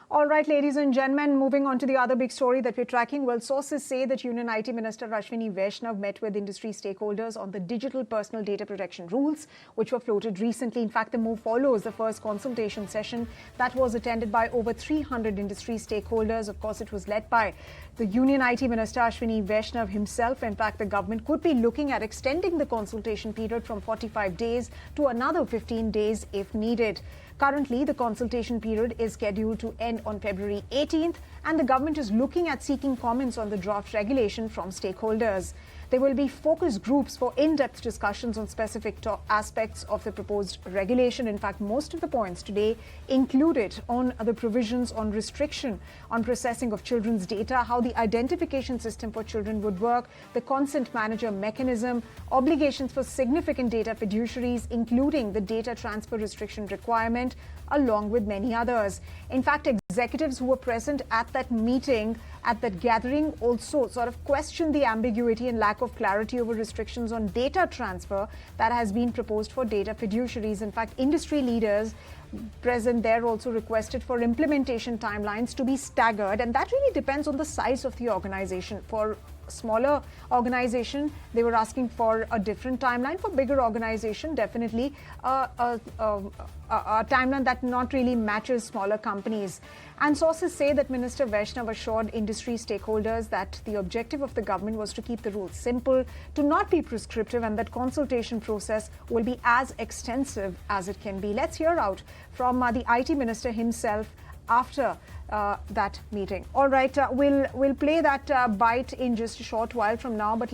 All right, ladies and gentlemen, moving on to the other big story that we're tracking. Well, sources say that Union IT Minister Ashwini Vaishnav met with industry stakeholders on the digital personal data protection rules, which were floated recently. In fact, the move follows the first consultation session that was attended by over 300 industry stakeholders. Of course, it was led by the Union IT Minister Ashwini Vaishnav himself. In fact, the government could be looking at extending the consultation period from 45 days to another 15 days if needed. Currently, the consultation period is scheduled to end on February 18th, and the government is looking at seeking comments on the draft regulation from stakeholders. There will be focus groups for in-depth discussions on specific aspects of the proposed regulation. In fact, most of the points today included on the provisions on restriction on processing of children's data, how the identification system for children would work, the consent manager mechanism, obligations for significant data fiduciaries, including the data transfer restriction requirement, along with many others. In fact, executives who were present at that meeting, at that gathering, also sort of questioned the ambiguity and lack of clarity over restrictions on data transfer that has been proposed for data fiduciaries. In fact, industry leaders present there also requested for implementation timelines to be staggered, and that really depends on the size of the organization. For smaller organization, they were asking for a different timeline. For bigger organization, definitely a timeline that not really matches smaller companies. And sources say that Minister Vaishnav assured industry stakeholders that the objective of the government was to keep the rules simple, to not be prescriptive, and that consultation process will be as extensive as it can be. Let's hear out from the IT Minister himself after that meeting. All right, we'll play that bite in just a short while from now, but